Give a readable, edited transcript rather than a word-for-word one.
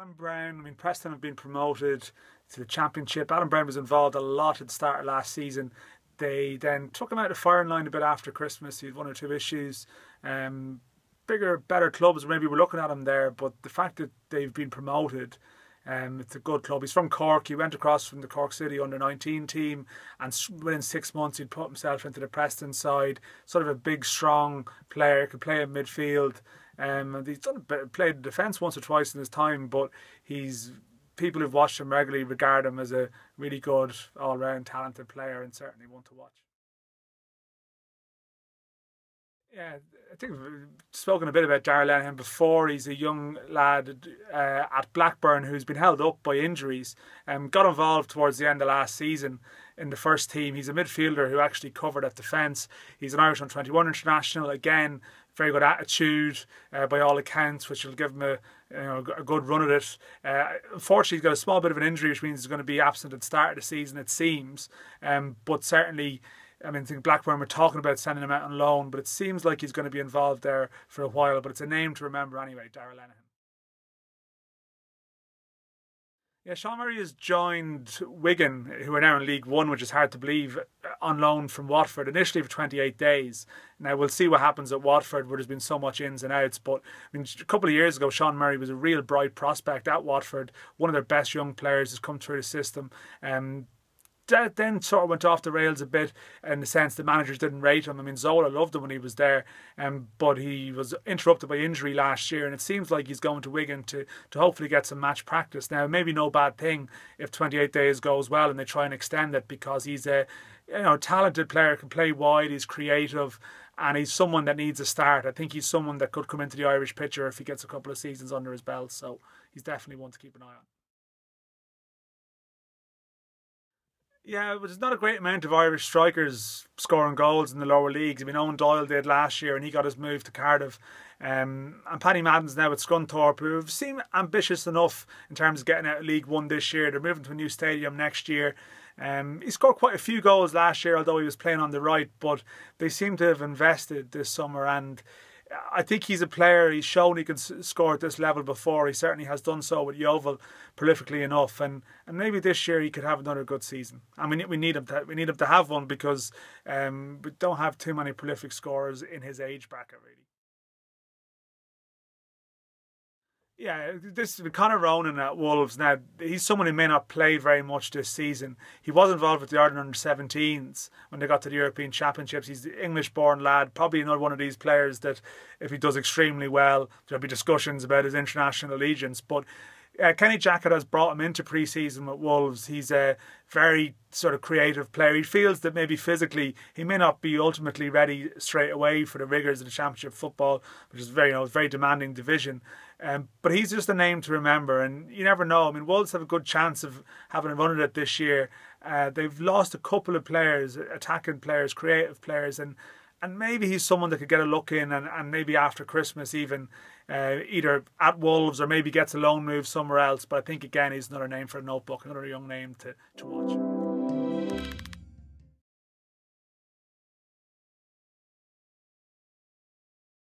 Adam Browne, I mean, Preston have been promoted to the Championship. Adam Browne was involved a lot at the start of last season. They then took him out of the firing line a bit after Christmas. He had one or two issues. Bigger, better clubs maybe were looking at him there, but the fact that they've been promoted, it's a good club. He's from Cork. He went across from the Cork City under-19 team, and within 6 months he'd put himself into the Preston side. Sort of a big, strong player, could play in midfield. And he's played defence once or twice in his time, but people who've watched him regularly regard him as a really good, all-round talented player, and certainly one to watch. Yeah, I think we've spoken a bit about Darragh Lenihan before. He's a young lad at Blackburn who's been held up by injuries. Got involved towards the end of last season in the first team. He's a midfielder who actually covered at defence. He's an Irish under-21 international. Again, very good attitude by all accounts, which will give him a good run at it. Unfortunately, he's got a small bit of an injury, which means he's going to be absent at the start of the season, it seems. But certainly, I mean, I think Blackburn were talking about sending him out on loan, but it seems like he's going to be involved there for a while. But it's a name to remember anyway, Darragh Lenihan. Yeah, Sean Murray has joined Wigan, who are now in League One, which is hard to believe, on loan from Watford, initially for 28 days. Now, we'll see what happens at Watford, where there's been so much ins and outs. But I mean, a couple of years ago, Sean Murray was a real bright prospect at Watford. One of their best young players has come through the system. That then sort of went off the rails a bit in the sense the managers didn't rate him. I mean, Zola loved him when he was there, but he was interrupted by injury last year, and it seems like he's going to Wigan to hopefully get some match practice. Now, maybe no bad thing if 28 days goes well and they try and extend it, because he's a talented player, can play wide, he's creative, and he's someone that needs a start. I think he's someone that could come into the Irish picture if he gets a couple of seasons under his belt, so he's definitely one to keep an eye on. Yeah, but there's not a great amount of Irish strikers scoring goals in the lower leagues. I mean, Owen Doyle did last year and he got his move to Cardiff. And Paddy Madden's now at Scunthorpe, who seem ambitious enough in terms of getting out of League One this year. They're moving to a new stadium next year. He scored quite a few goals last year, although he was playing on the right, but they seem to have invested this summer, and I think he's a player. He's shown he can score at this level before. He certainly has done so with Yeovil prolifically enough, and maybe this year he could have another good season. I mean, we need him to have one, because we don't have too many prolific scorers in his age bracket, really. Yeah, this Conor Ronan at Wolves. Now, he's someone who may not play very much this season. He was involved with the Ireland under-17s when they got to the European Championships. He's the English-born lad, probably another one of these players that, if he does extremely well, there'll be discussions about his international allegiance. But Kenny Jackett has brought him into pre-season with Wolves. He's a very sort of creative player. He feels that maybe physically he may not be ultimately ready straight away for the rigours of the Championship football, which is very demanding division. But he's just a name to remember, and you never know. I mean, Wolves have a good chance of having a run at it this year. They've lost a couple of players, attacking players, creative players, and maybe he's someone that could get a look in, and maybe after Christmas even, either at Wolves or maybe gets a loan move somewhere else. But I think, again, he's another name for a notebook, another young name to watch.